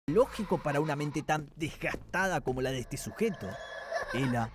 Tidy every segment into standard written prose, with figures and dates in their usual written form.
lógico para una mente tan desgastada como la de este sujeto. Ella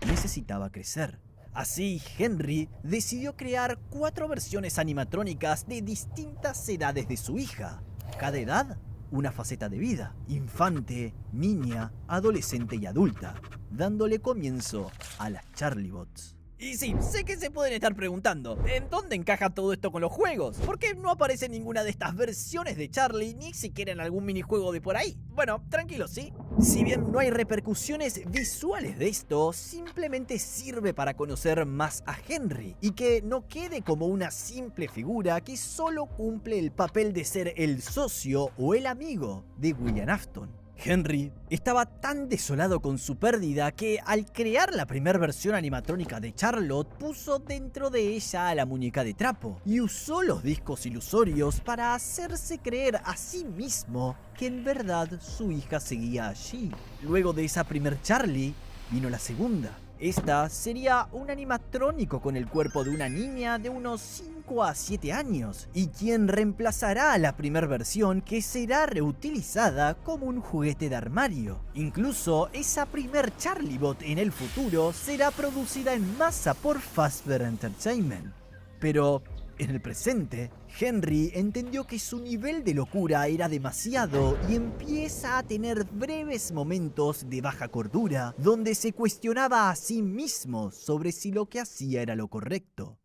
necesitaba crecer. Así, Henry decidió crear 4 versiones animatrónicas de distintas edades de su hija. Cada edad, una faceta de vida: infante, niña, adolescente y adulta, dándole comienzo a las Charliebots. Y sí, sé que se pueden estar preguntando, ¿en dónde encaja todo esto con los juegos? ¿Por qué no aparece ninguna de estas versiones de Charlie, ni siquiera en algún minijuego de por ahí? Bueno, tranquilos, ¿sí? Si bien no hay repercusiones visuales de esto, simplemente sirve para conocer más a Henry y que no quede como una simple figura que solo cumple el papel de ser el socio o el amigo de William Afton. Henry estaba tan desolado con su pérdida que al crear la primera versión animatrónica de Charlotte puso dentro de ella a la muñeca de trapo y usó los discos ilusorios para hacerse creer a sí mismo que en verdad su hija seguía allí. Luego de esa primer Charlie vino la segunda. Esta sería un animatrónico con el cuerpo de una niña de unos 5 a 7 años y quien reemplazará a la primera versión, que será reutilizada como un juguete de armario. Incluso esa primer Charliebot en el futuro será producida en masa por Fazbear Entertainment. Pero en el presente, Henry entendió que su nivel de locura era demasiado y empieza a tener breves momentos de baja cordura, donde se cuestionaba a sí mismo sobre si lo que hacía era lo correcto.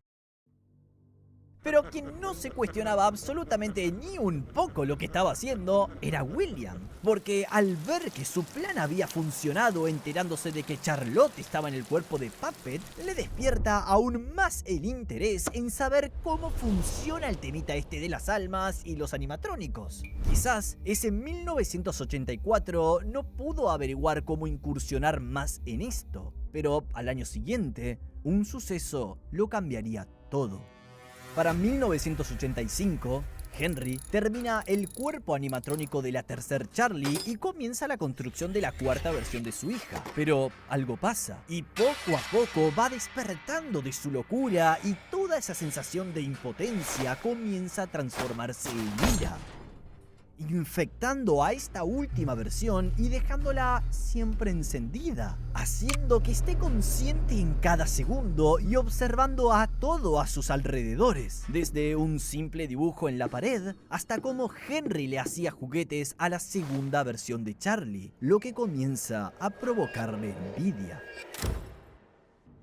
Pero quien no se cuestionaba absolutamente ni un poco lo que estaba haciendo era William, porque al ver que su plan había funcionado enterándose de que Charlotte estaba en el cuerpo de Puppet, le despierta aún más el interés en saber cómo funciona el temita este de las almas y los animatrónicos. Quizás ese 1984 no pudo averiguar cómo incursionar más en esto, pero al año siguiente, un suceso lo cambiaría todo. Para 1985, Henry termina el cuerpo animatrónico de la tercer Charlie y comienza la construcción de la cuarta versión de su hija. Pero algo pasa, y poco a poco va despertando de su locura y toda esa sensación de impotencia comienza a transformarse en ira, infectando a esta última versión y dejándola siempre encendida, haciendo que esté consciente en cada segundo y observando a todo a sus alrededores, desde un simple dibujo en la pared hasta cómo Henry le hacía juguetes a la segunda versión de Charlie, lo que comienza a provocarle envidia.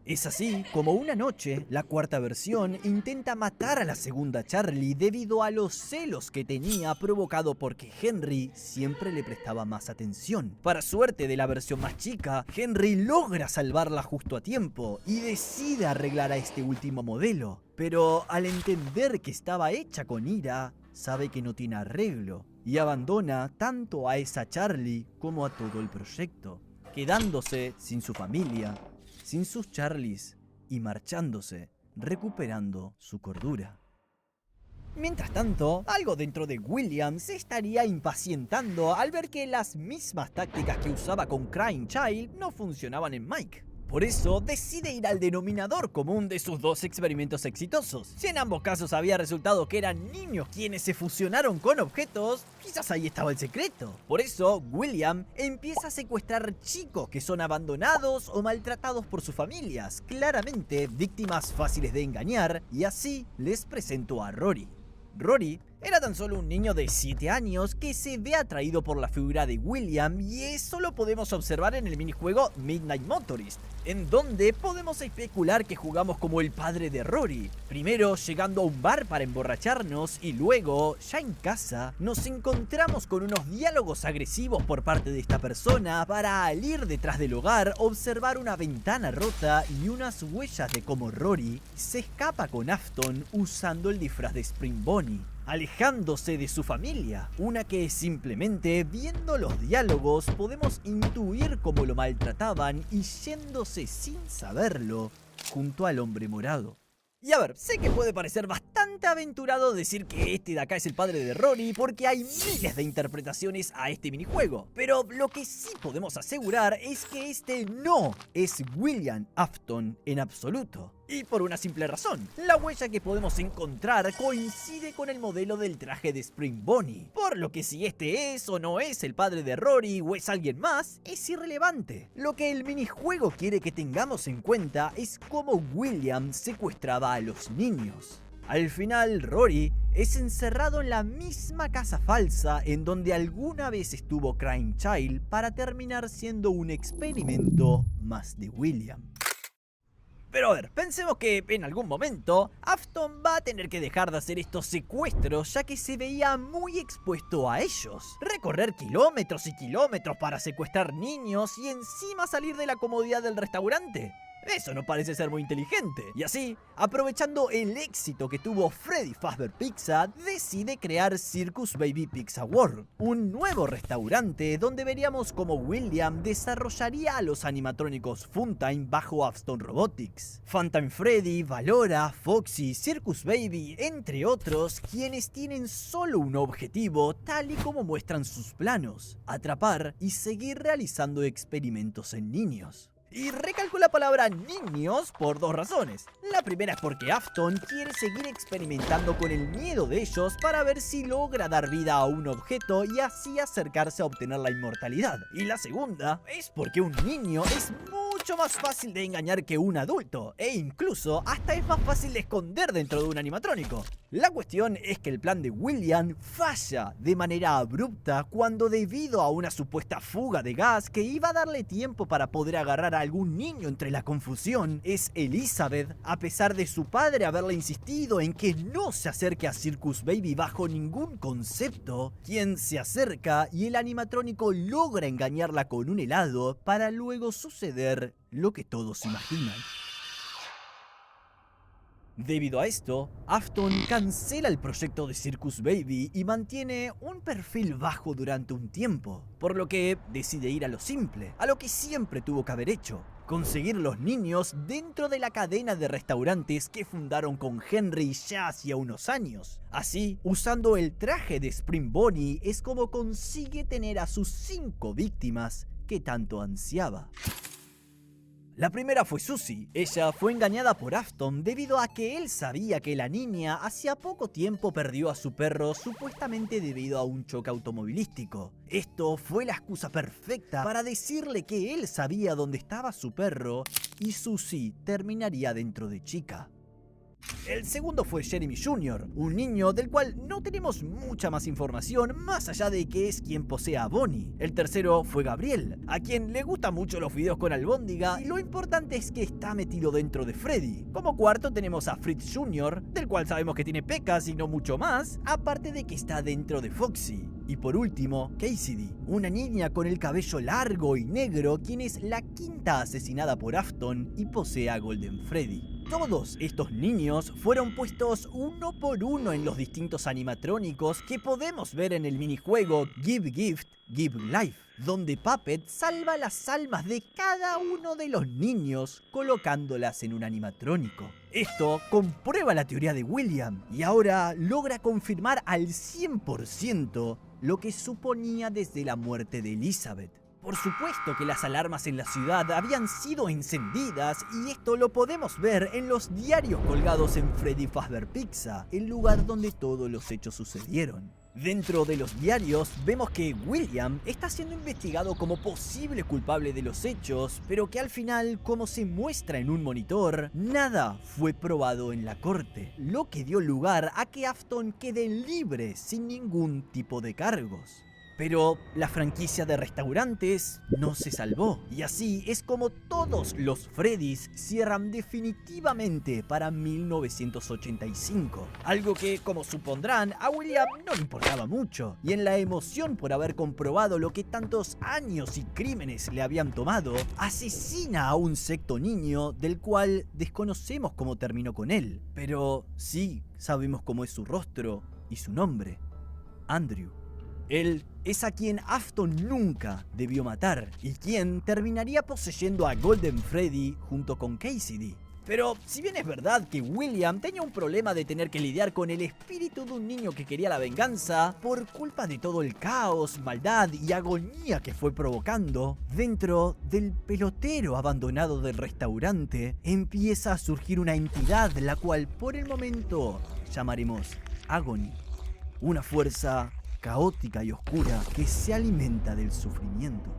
Es así como una noche, la cuarta versión intenta matar a la segunda Charlie debido a los celos que tenía provocado porque Henry siempre le prestaba más atención. Para suerte de la versión más chica, Henry logra salvarla justo a tiempo y decide arreglar a este último modelo. Pero al entender que estaba hecha con ira, sabe que no tiene arreglo y abandona tanto a esa Charlie como a todo el proyecto, quedándose sin su familia, sin sus Charlies y marchándose, recuperando su cordura. Mientras tanto, algo dentro de William se estaría impacientando al ver que las mismas tácticas que usaba con Crying Child no funcionaban en Mike. Por eso decide ir al denominador común de sus 2 experimentos exitosos. Si en ambos casos había resultado que eran niños quienes se fusionaron con objetos, quizás ahí estaba el secreto. Por eso, William empieza a secuestrar chicos que son abandonados o maltratados por sus familias, claramente víctimas fáciles de engañar, y así les presentó a Rory. Rory era tan solo un niño de 7 años que se ve atraído por la figura de William, y eso lo podemos observar en el minijuego Midnight Motorist, en donde podemos especular que jugamos como el padre de Rory, primero llegando a un bar para emborracharnos y luego, ya en casa, nos encontramos con unos diálogos agresivos por parte de esta persona para, al ir detrás del hogar, observar una ventana rota y unas huellas de cómo Rory se escapa con Afton usando el disfraz de Spring Bonnie, alejándose de su familia, una que simplemente viendo los diálogos podemos intuir cómo lo maltrataban y yéndose sin saberlo junto al hombre morado. Y a ver, sé que puede parecer bastante aventurado decir que este de acá es el padre de Rory porque hay miles de interpretaciones a este minijuego, pero lo que sí podemos asegurar es que este no es William Afton en absoluto. Y por una simple razón, la huella que podemos encontrar coincide con el modelo del traje de Spring Bonnie, por lo que si este es o no es el padre de Rory o es alguien más, es irrelevante. Lo que el minijuego quiere que tengamos en cuenta es cómo William secuestraba a los niños. Al final, Rory es encerrado en la misma casa falsa en donde alguna vez estuvo Crying Child para terminar siendo un experimento más de William. Pero a ver, pensemos que en algún momento Afton va a tener que dejar de hacer estos secuestros ya que se veía muy expuesto a ellos. Recorrer kilómetros y kilómetros para secuestrar niños y encima salir de la comodidad del restaurante. Eso no parece ser muy inteligente. Y así, aprovechando el éxito que tuvo Freddy Fazbear Pizza, decide crear Circus Baby Pizza World, un nuevo restaurante donde veríamos cómo William desarrollaría a los animatrónicos Funtime bajo Afton Robotics. Funtime Freddy, Valora, Foxy, Circus Baby, entre otros, quienes tienen solo un objetivo tal y como muestran sus planos: atrapar y seguir realizando experimentos en niños. Y recalco la palabra niños por dos razones. La primera es porque Afton quiere seguir experimentando con el miedo de ellos para ver si logra dar vida a un objeto y así acercarse a obtener la inmortalidad. Y la segunda es porque un niño es mucho más fácil de engañar que un adulto, e incluso hasta es más fácil de esconder dentro de un animatrónico. La cuestión es que el plan de William falla de manera abrupta cuando, debido a una supuesta fuga de gas que iba a darle tiempo para poder agarrar a algún niño entre la confusión, es Elizabeth, a pesar de su padre haberle insistido en que no se acerque a Circus Baby bajo ningún concepto, quien se acerca y el animatrónico logra engañarla con un helado para luego suceder lo que todos imaginan. Debido a esto, Afton cancela el proyecto de Circus Baby y mantiene un perfil bajo durante un tiempo, por lo que decide ir a lo simple, a lo que siempre tuvo que haber hecho: conseguir los niños dentro de la cadena de restaurantes que fundaron con Henry ya hacía unos años. Así, usando el traje de Spring Bonnie, es como consigue tener a sus 5 víctimas que tanto ansiaba. La primera fue Susie. Ella fue engañada por Afton debido a que él sabía que la niña hacía poco tiempo perdió a su perro supuestamente debido a un choque automovilístico. Esto fue la excusa perfecta para decirle que él sabía dónde estaba su perro y Susie terminaría dentro de Chica. El segundo fue Jeremy Jr., un niño del cual no tenemos mucha más información más allá de que es quien posee a Bonnie. El tercero fue Gabriel, a quien le gustan mucho los videos con albóndiga y lo importante es que está metido dentro de Freddy. Como cuarto tenemos a Fritz Jr., del cual sabemos que tiene pecas y no mucho más, aparte de que está dentro de Foxy. Y por último, Cassidy, una niña con el cabello largo y negro, quien es la quinta asesinada por Afton y posee a Golden Freddy. Todos estos niños fueron puestos uno por uno en los distintos animatrónicos que podemos ver en el minijuego Give Gift, Give Life, donde Puppet salva las almas de cada uno de los niños colocándolas en un animatrónico. Esto comprueba la teoría de William y ahora logra confirmar al 100% lo que suponía desde la muerte de Elizabeth. Por supuesto que las alarmas en la ciudad habían sido encendidas y esto lo podemos ver en los diarios colgados en Freddy Fazbear Pizza, el lugar donde todos los hechos sucedieron. Dentro de los diarios vemos que William está siendo investigado como posible culpable de los hechos, pero que al final, como se muestra en un monitor, nada fue probado en la corte, lo que dio lugar a que Afton quede libre sin ningún tipo de cargos. Pero la franquicia de restaurantes no se salvó, y así es como todos los Freddys cierran definitivamente para 1985. Algo que, como supondrán, a William no le importaba mucho, y en la emoción por haber comprobado lo que tantos años y crímenes le habían tomado, asesina a un sexto niño del cual desconocemos cómo terminó con él. Pero sí sabemos cómo es su rostro y su nombre: Andrew. Él es a quien Afton nunca debió matar y quien terminaría poseyendo a Golden Freddy junto con Cassidy. Pero si bien es verdad que William tenía un problema de tener que lidiar con el espíritu de un niño que quería la venganza, por culpa de todo el caos, maldad y agonía que fue provocando, dentro del pelotero abandonado del restaurante empieza a surgir una entidad la cual por el momento llamaremos Agony. Una fuerza caótica y oscura que se alimenta del sufrimiento.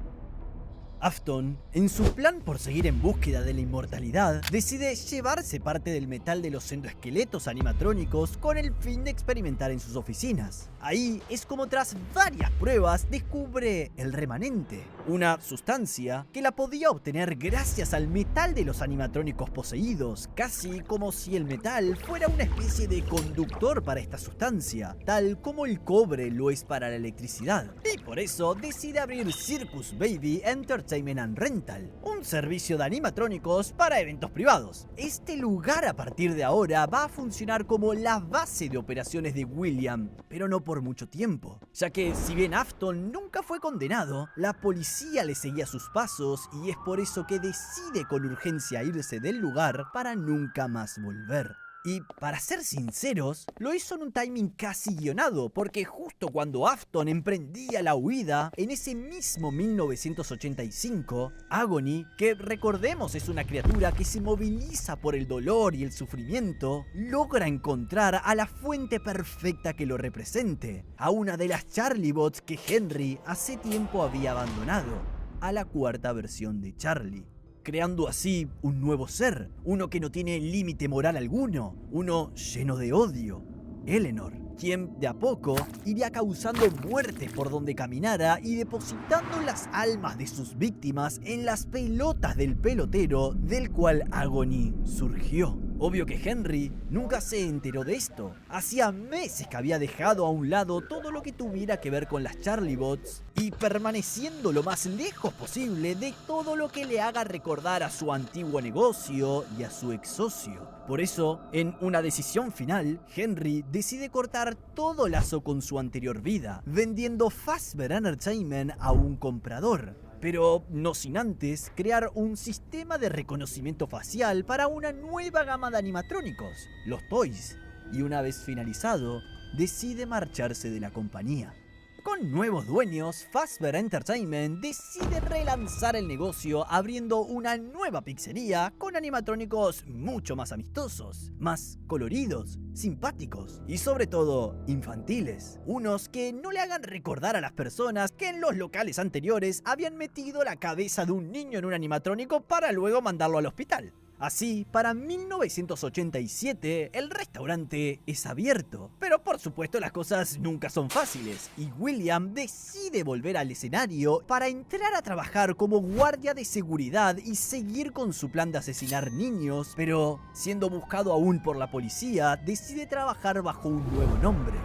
Afton, en su plan por seguir en búsqueda de la inmortalidad, decide llevarse parte del metal de los endoesqueletos animatrónicos con el fin de experimentar en sus oficinas. Ahí es como tras varias pruebas descubre el remanente, una sustancia que la podía obtener gracias al metal de los animatrónicos poseídos, casi como si el metal fuera una especie de conductor para esta sustancia, tal como el cobre lo es para la electricidad. Y por eso decide abrir Circus Baby Entertainment and Rental, un servicio de animatrónicos para eventos privados. Este lugar a partir de ahora va a funcionar como la base de operaciones de William, pero no por mucho tiempo, ya que si bien Afton nunca fue condenado, la policía le seguía sus pasos y es por eso que decide con urgencia irse del lugar para nunca más volver. Y para ser sinceros, lo hizo en un timing casi guionado, porque justo cuando Afton emprendía la huida, en ese mismo 1985, Agony, que recordemos es una criatura que se moviliza por el dolor y el sufrimiento, logra encontrar a la fuente perfecta que lo represente, a una de las Charlie Bots que Henry hace tiempo había abandonado, a la cuarta versión de Charlie, creando así un nuevo ser, uno que no tiene límite moral alguno, uno lleno de odio, Eleanor, quien de a poco iría causando muertes por donde caminara y depositando las almas de sus víctimas en las pelotas del pelotero del cual Agony surgió. Obvio que Henry nunca se enteró de esto. Hacía meses que había dejado a un lado todo lo que tuviera que ver con las Charlie Bots y permaneciendo lo más lejos posible de todo lo que le haga recordar a su antiguo negocio y a su ex socio. Por eso, en una decisión final, Henry decide cortar todo lazo con su anterior vida, vendiendo Fazbear Entertainment a un comprador. Pero no sin antes crear un sistema de reconocimiento facial para una nueva gama de animatrónicos, los Toys, y una vez finalizado, decide marcharse de la compañía. Con nuevos dueños, Fazbear Entertainment decide relanzar el negocio abriendo una nueva pizzería con animatrónicos mucho más amistosos, más coloridos, simpáticos y sobre todo infantiles. Unos que no le hagan recordar a las personas que en los locales anteriores habían metido la cabeza de un niño en un animatrónico para luego mandarlo al hospital. Así, para 1987, el restaurante es abierto. Pero por supuesto las cosas nunca son fáciles, y William decide volver al escenario para entrar a trabajar como guardia de seguridad y seguir con su plan de asesinar niños, pero siendo buscado aún por la policía, decide trabajar bajo un nuevo nombre,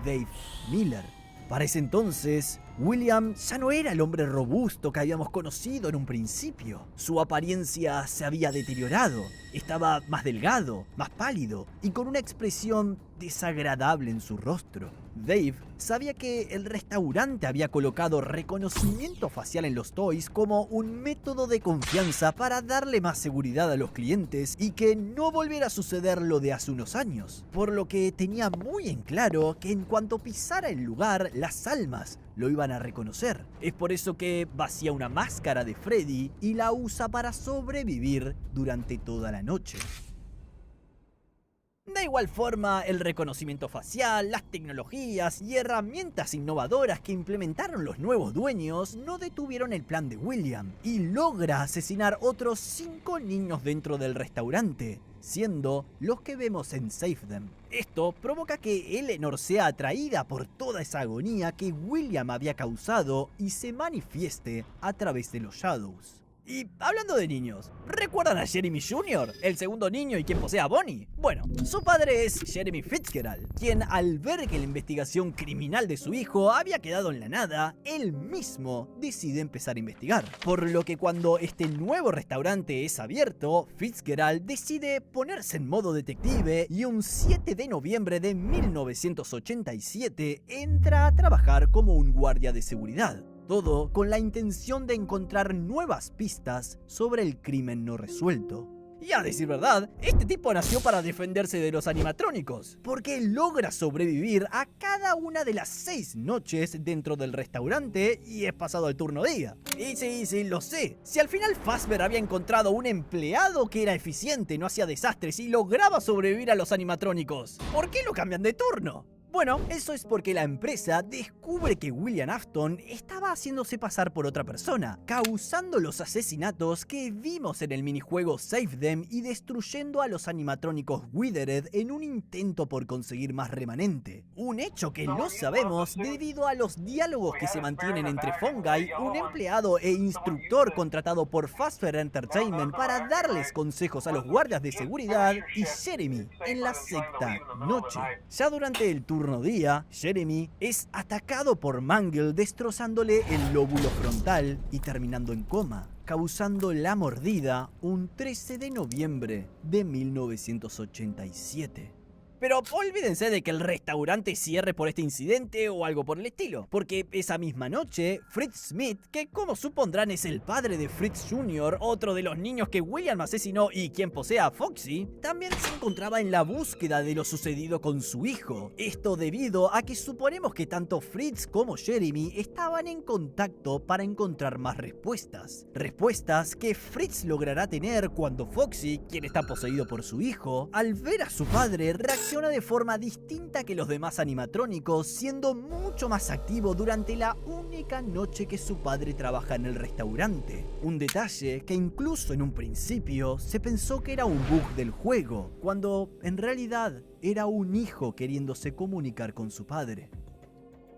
Dave Miller. Para ese entonces, William ya no era el hombre robusto que habíamos conocido en un principio. Su apariencia se había deteriorado, estaba más delgado, más pálido y con una expresión desagradable en su rostro. Dave sabía que el restaurante había colocado reconocimiento facial en los Toys como un método de confianza para darle más seguridad a los clientes y que no volviera a suceder lo de hace unos años, por lo que tenía muy en claro que en cuanto pisara el lugar, las almas lo iban a reconocer. Es por eso que vacía una máscara de Freddy y la usa para sobrevivir durante toda la noche. De igual forma, el reconocimiento facial, las tecnologías y herramientas innovadoras que implementaron los nuevos dueños no detuvieron el plan de William y logra asesinar otros 5 niños dentro del restaurante, siendo los que vemos en Save Them. Esto provoca que Eleanor sea atraída por toda esa agonía que William había causado y se manifieste a través de los Shadows. Y hablando de niños, ¿recuerdan a Jeremy Jr., el segundo niño y quien posee a Bonnie? Bueno, su padre es Jeremy Fitzgerald, quien al ver que la investigación criminal de su hijo había quedado en la nada, él mismo decide empezar a investigar. Por lo que cuando este nuevo restaurante es abierto, Fitzgerald decide ponerse en modo detective y un 7 de noviembre de 1987 entra a trabajar como un guardia de seguridad. Todo con la intención de encontrar nuevas pistas sobre el crimen no resuelto. Y a decir verdad, este tipo nació para defenderse de los animatrónicos, porque logra sobrevivir a cada una de las 6 noches dentro del restaurante y es pasado al turno día. Y sí, lo sé. Si al final Fazbear había encontrado un empleado que era eficiente, no hacía desastres y lograba sobrevivir a los animatrónicos, ¿por qué lo cambian de turno? Bueno, eso es porque la empresa descubre que William Afton estaba haciéndose pasar por otra persona, causando los asesinatos que vimos en el minijuego Save Them y destruyendo a los animatrónicos Withered en un intento por conseguir más remanente. Un hecho que no sabemos debido a los diálogos que se mantienen entre Fungi, un empleado e instructor contratado por Fazbear Entertainment para darles consejos a los guardias de seguridad, y Jeremy en la 6ª noche. Ya durante el turno día, Jeremy es atacado por Mangle destrozándole el lóbulo frontal y terminando en coma, causando la mordida un 13 de noviembre de 1987. Pero olvídense de que el restaurante cierre por este incidente o algo por el estilo, porque esa misma noche, Fritz Smith, que como supondrán es el padre de Fritz Jr., otro de los niños que William asesinó y quien posee a Foxy, también se encontraba en la búsqueda de lo sucedido con su hijo. Esto debido a que suponemos que tanto Fritz como Jeremy estaban en contacto para encontrar más respuestas. Respuestas que Fritz logrará tener cuando Foxy, quien está poseído por su hijo, al ver a su padre reacciona de forma distinta que los demás animatrónicos, siendo mucho más activo durante la única noche que su padre trabaja en el restaurante. Un detalle que incluso en un principio se pensó que era un bug del juego, cuando en realidad era un hijo queriéndose comunicar con su padre.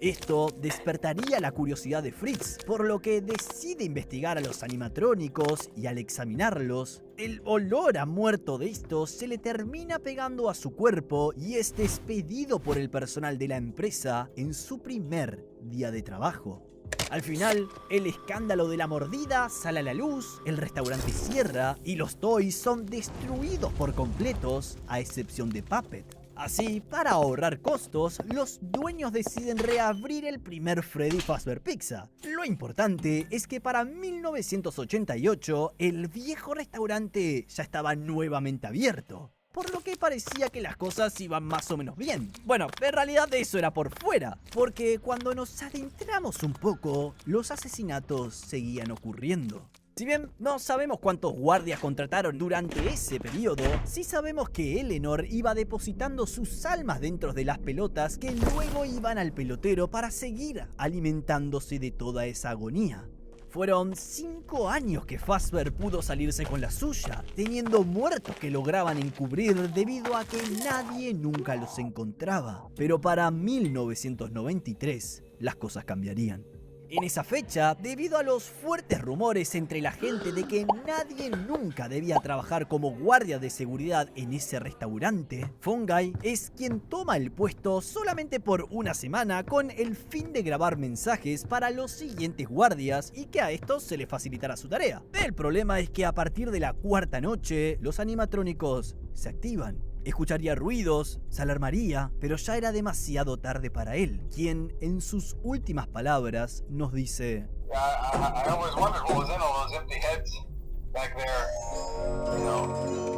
Esto despertaría la curiosidad de Fritz, por lo que decide investigar a los animatrónicos y al examinarlos, el olor a muerto de estos se le termina pegando a su cuerpo y es despedido por el personal de la empresa en su primer día de trabajo. Al final, el escándalo de la mordida sale a la luz, el restaurante cierra y los toys son destruidos por completos, a excepción de Puppet. Así, para ahorrar costos, los dueños deciden reabrir el primer Freddy Fazbear Pizza. Lo importante es que para 1988, el viejo restaurante ya estaba nuevamente abierto, por lo que parecía que las cosas iban más o menos bien. Bueno, en realidad eso era por fuera, porque cuando nos adentramos un poco, los asesinatos seguían ocurriendo. Si bien no sabemos cuántos guardias contrataron durante ese periodo, sí sabemos que Eleanor iba depositando sus almas dentro de las pelotas que luego iban al pelotero para seguir alimentándose de toda esa agonía. Fueron 5 años que Fazbear pudo salirse con la suya, teniendo muertos que lograban encubrir debido a que nadie nunca los encontraba. Pero para 1993, las cosas cambiarían. En esa fecha, debido a los fuertes rumores entre la gente de que nadie nunca debía trabajar como guardia de seguridad en ese restaurante, Fungi es quien toma el puesto solamente por una semana con el fin de grabar mensajes para los siguientes guardias y que a estos se les facilitara su tarea. El problema es que a partir de la 4ª noche, los animatrónicos se activan. Escucharía ruidos, se alarmaría, pero ya era demasiado tarde para él, quien en sus últimas palabras nos dice: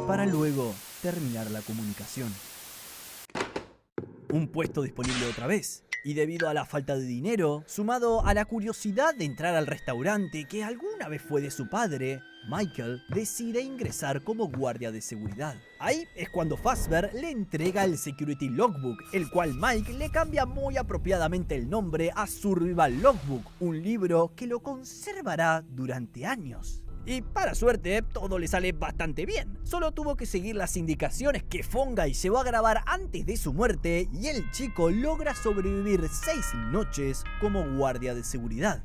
para luego terminar la comunicación. Un puesto disponible otra vez. Y debido a la falta de dinero, sumado a la curiosidad de entrar al restaurante que alguna vez fue de su padre, Michael decide ingresar como guardia de seguridad. Ahí es cuando Fazbear le entrega el Security Logbook, el cual Mike le cambia muy apropiadamente el nombre a Survival Logbook, un libro que lo conservará durante años. Y para suerte, todo le sale bastante bien. Solo tuvo que seguir las indicaciones que Fungi llevó a grabar antes de su muerte y el chico logra sobrevivir 6 noches como guardia de seguridad.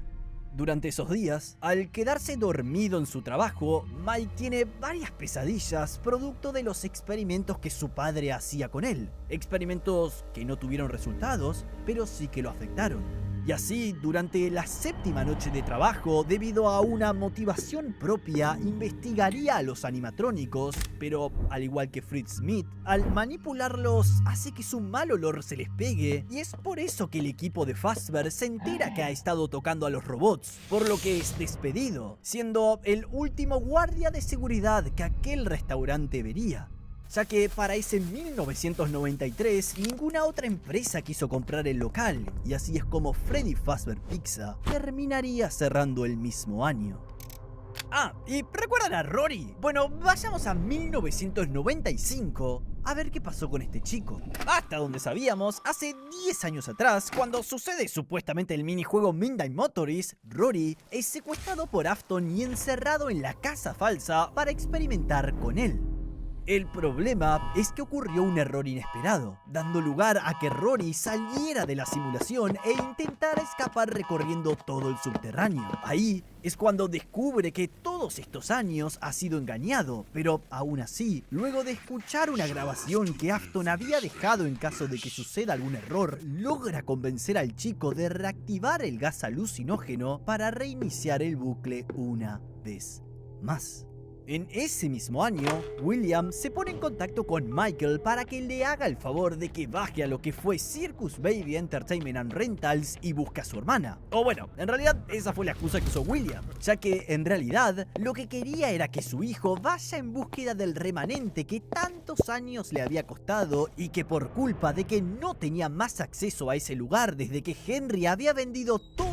Durante esos días, al quedarse dormido en su trabajo, Mike tiene varias pesadillas producto de los experimentos que su padre hacía con él. Experimentos que no tuvieron resultados, pero sí que lo afectaron. Y así, durante la séptima noche de trabajo, debido a una motivación propia, investigaría a los animatrónicos, pero al igual que Fritz Smith, al manipularlos hace que su mal olor se les pegue, y es por eso que el equipo de Fazbear se entera que ha estado tocando a los robots, por lo que es despedido, siendo el último guardia de seguridad que aquel restaurante vería, ya que para ese 1993 ninguna otra empresa quiso comprar el local, y así es como Freddy Fazbear Pizza terminaría cerrando el mismo año. Ah, ¿y recuerdan a Rory? Bueno, vayamos a 1995 a ver qué pasó con este chico. Hasta donde sabíamos, hace 10 años atrás, cuando sucede supuestamente el minijuego Midnight Motorist, Rory es secuestrado por Afton y encerrado en la casa falsa para experimentar con él. El problema es que ocurrió un error inesperado, dando lugar a que Rory saliera de la simulación e intentara escapar recorriendo todo el subterráneo. Ahí es cuando descubre que todos estos años ha sido engañado, pero aún así, luego de escuchar una grabación que Afton había dejado en caso de que suceda algún error, logra convencer al chico de reactivar el gas alucinógeno para reiniciar el bucle una vez más. En ese mismo año, William se pone en contacto con Michael para que le haga el favor de que baje a lo que fue Circus Baby Entertainment and Rentals y busque a su hermana. O bueno, en realidad esa fue la excusa que usó William, ya que en realidad lo que quería era que su hijo vaya en búsqueda del remanente que tantos años le había costado y que por culpa de que no tenía más acceso a ese lugar desde que Henry había vendido todo